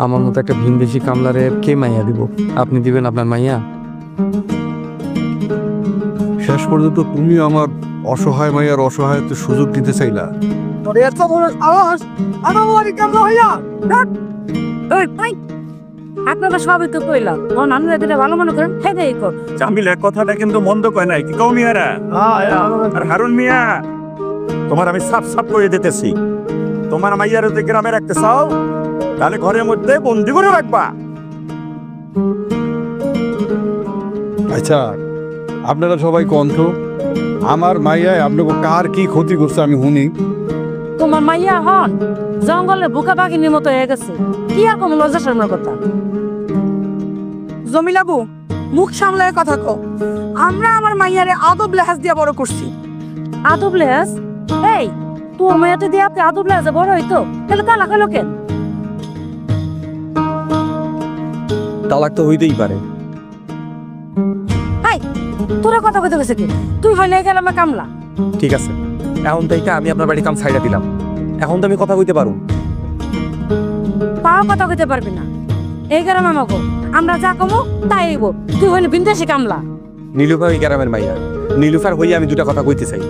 আমার মতো একটা ভিনদেশি কামলারে কে মাইয়া দিব? আপনি দিবেন আপনার মাইয়া? শেষ পর্যন্ত তুমি আমার অসহায় মাইয়ার অসহায়ত্ব সুযোগ দিতে চাইলা। আপনারা সবই তো কইলাম আমি যেটা ভালো মনে করেন সেটাই কর। জামিল এক কথাটা কিন্তু মন্দ কয় নাই, কি কও মিয়ারা? আর হারুন মিয়া, তোমার আমি সাফ সাফ করে দিতেছি, তোমার মাইয়ার যদি গ্রামে রাখতে চাও তাহলে ঘরের মধ্যে বন্দি করে রাখবা। আচ্ছা, আপনারা সবাই কণ্ঠ, আমার মাইয়ায় আপনাকে কার কি ক্ষতি করছে আমি শুনি। তোমার মাইয়া হন জঙ্গলে বুকা বাঘিনীর মতো হয়ে গেছে, কি আর কোনো লজ্জা শর্মার কথা? জমিলাবু, মুখ সামলায় কথা কও। আমরা আমার মাইয়ারে আদব লেহাজ দিয়া বড় করছি। আদব লেহাজ? এই তোর মাইয়াতে দিয়ে আপনি আদব লেহাজে বড় হইতো, তাহলে তালাক হলো কেন? তালাক তো হইতেই পারে। তোরা কথা কইতে গেছে কি? তুই হয় না গেলাম কামলা। ঠিক আছে, এখন থেকে আমি আপনার বাড়ি কাম ছাইড়া দিলাম। এখন তো আমি কথা কইতে পারুম। পাও কথা কইতে পারবি না। এই গ্রামে আমাকে আমরা যা কমো তাই হইব। তুই হইলে বিন্দেশি কামলা। নীলুফার ওই গ্রামের মাইয়া, নীলুফার হইয়া আমি দুটা কথা কইতে চাই।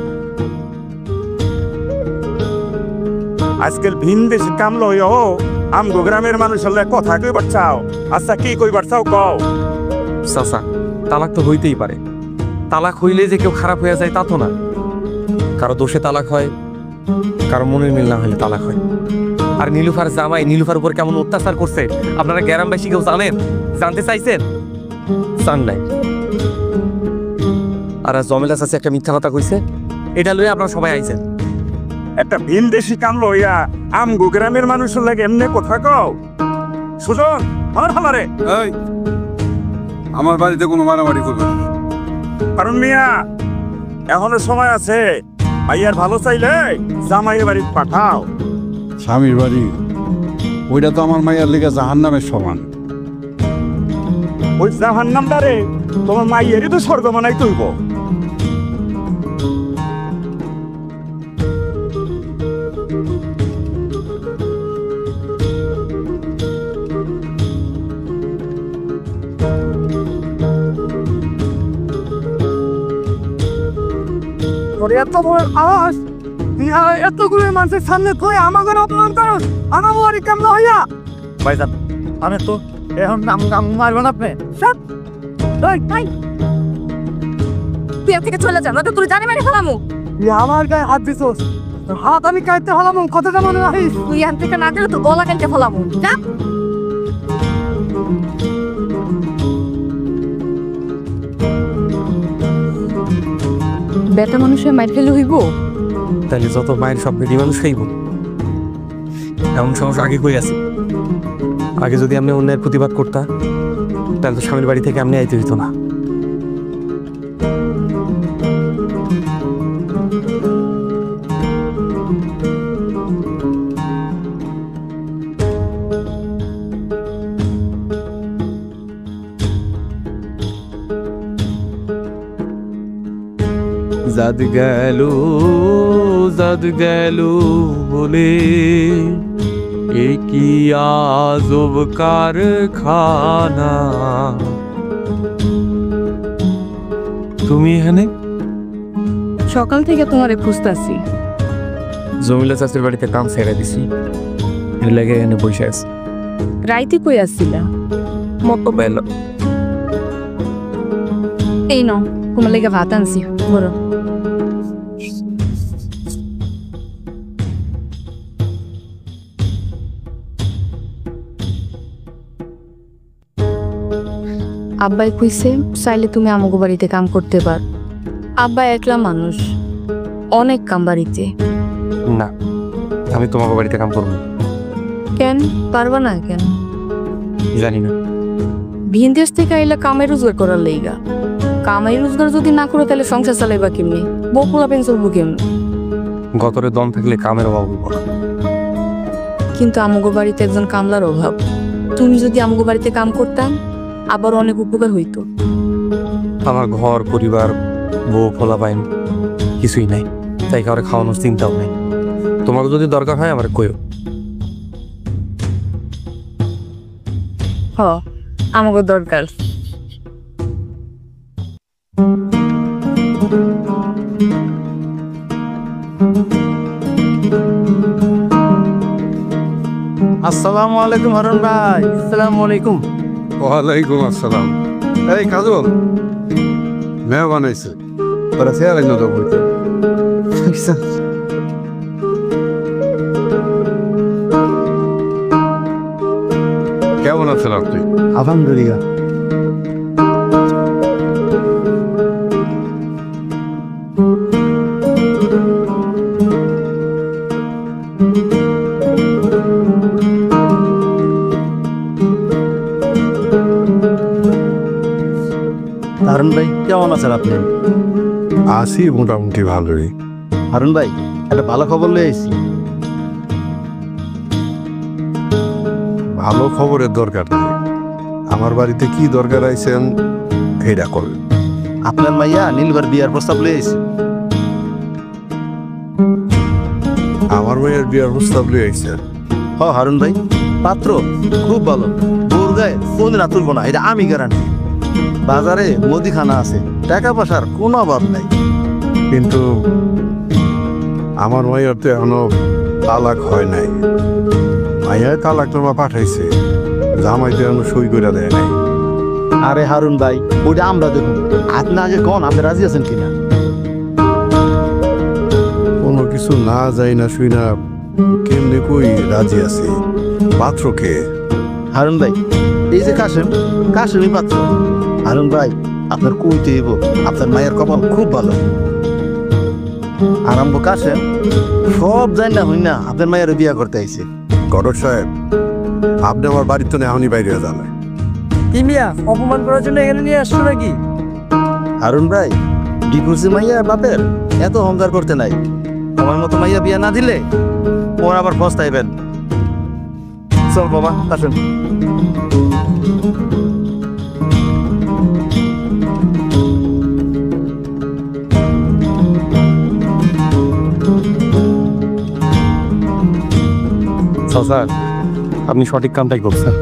আজকাল ভিন দেশে কামলো হইও আমগো গ্রামের মানুষ হলে কথা কইবার চাও। আচ্ছা কি কইবার চাও কও। চাচা, তালাক তো হইতেই পারে। তালাক হইলে যে কেউ খারাপ হয়ে যায় তা তো না। কারো দোষে তালাক হয়, কারো মনের মিল না হলে তালাক হয়। আর নীলুফার জামাই নীলুফার উপর কেমন অত্যাচার করছে আপনারা গ্রামবাসী কেউ জানেন? জানতে চাইছেন? চান নাই। আর জমেলা চাচি একটা মিথ্যা কথা কইছে, এটা লইয়া আপনারা সবাই আইছেন। একটা ভিন দেশি কামলো হইয়া আমগো গ্রামের মানুষের লাগে এমনি কথা কও। সুজন, মার হালারে। এই, আমার বাড়িতে কোনো মারামারি করবে না। কারণ মিয়া, এখনো সময় আছে। ভাইয়ার ভালো চাইলে জামাইয়ের বাড়ি পাঠাও। স্বামীর বাড়ি ওইটা তো আমার মাইয়ার লেগে জাহান্নামের সমান। ওই জাহান্নামটারে তোমার মাইয়েরই তো স্বর্গ বানাই তুইব। এত বড় আওয়াজ, এতগুলো মানুষের সামনে তুই আমাকে অপমান করস? আমার বাড়ি কামলা হইয়া ভাইজান, আমি তো এখন মারবেন আপনি। তুই এর থেকে চলে যা, না তো তুই জানি মানে ফেলামু। তুই আমার গায়ে হাত দিছস, তোর হাত আমি কাটতে হলাম, কথাটা মনে রাখিস। তুই এর থেকে না গেলে তো গলা কেটে ফেলামু। যা। বেটা মানুষের মাইর ফেলে হইব? তাহলে যত মায়ের সব বেটি মানুষ খাইব। এমন সমস্যা আগে কই আছে? আগে যদি আপনি অন্যায়ের প্রতিবাদ করতা তাহলে তো স্বামীর বাড়ি থেকে আপনি আইতে হইতো না। জাদ গেল বলে এ কি আজব কারখানা। তুমি এখানে? সকাল থেকে তোমারে খুঁজতাছি। জমিলা চাষের বাড়িতে কাম ছেড়ে দিছি, এর লাগে এখানে বসে আছি। রাইতে কই আসছিলা? মতো বেল। এই নাও তোমার লেগে ভাত আনছি, বড়। আব্বাই কইছে চাইলে তুমি আমাগো বাড়িতে কাম করতে পার। আব্বা একলা মানুষ, অনেক কাম বাড়িতে। না, আমি তোমাকে বাড়িতে কাম করবো। কেন পারবা না? কেন জানি না। ভিন দেশ থেকে আইলা কামাই রোজগার করার লেগা। কামাই রোজগার যদি না করো তাহলে সংসার চালাইবা কেমনি? বউ পোলাপেন চলবো কেমনি? গতরে দম থাকলে কামের অভাব হইব না। কিন্তু আমগো বাড়িতে একজন কামলার অভাব। তুমি যদি আমগো বাড়িতে কাম করতাম আবার অনেক উপকার হইতো। আমার ঘর পরিবার বউ ফলা পাইন কিছুই নাই, তাই কাউরে খাওয়ানোর চিন্তাও নাই। তোমার যদি দরকার হয় আমার কইও। হ আমাকে দরকার। আসসালামু আলাইকুম হারুন ভাই। আসসালামু আলাইকুম। ওয়ালাইকুম আসসালাম। এই কাজল মেয়ে বানাইছে ওরা চেয়ার আইন তো বলতে কেমন আছেন আপনি? আলহামদুলিল্লাহ। হারুন ভাই কেমন আছেন আপনি? আছি মোটামুটি ভালোই। হারুন ভাই একটা ভালো খবর লয়ে আইছি। ভালো খবরের দরকার নেই, আমার বাড়িতে কি দরকার আইছেন এটা করবেন। আপনার মাইয়া নীলবার বিয়ার প্রস্তাব লয়ে আইছি। আমার মেয়ের বিয়ার প্রস্তাব লিয়ে আইছেন? হ হারুন ভাই, পাত্র খুব ভালো, বোর গায়ে কোনদিন আর তুলবো না, এটা আমি গ্যারান্টি। বাজারে মুদিখানা আছে, টাকা পয়সার কোনো অভাব নাই। কিন্তু আমার মায়ের তো এখনো তালাক হয় নাই। মাইয়ায় তালাক নামা পাঠাইছে, জামাই তো এখনো সই করে দেয় নাই। আরে হারুন ভাই ওইটা আমরা দেখুন, আপনি আগে কন আপনি রাজি আছেন কিনা। কোনো কিছু না যাই না শুই না কেমনে কই রাজি আছে। পাত্রকে হারুন ভাই এই যে কাশেমই পাত্র। হারুন ভাই আপনার কইতে হইব, আপনার মায়ের কপাল খুব ভালো। আরম্ভ কাশেম সব জানি না হই না আপনার মায়ের বিয়া করতে আইছে। গডর সাহেব, আপনি আমার বাড়ির তো এখনই বাইরে যান। কি মিয়া অপমান করার জন্য এখানে নিয়ে আসছো নাকি? হারুন ভাই ডিভোর্সি মাইয়া বাপের এত অহংকার করতে নাই। আমার মতো মাইয়া বিয়া না দিলে ওর আবার পস্তাইবেন। চল বাবা আসুন। স্যার আপনি সঠিক কামটাই করছেন।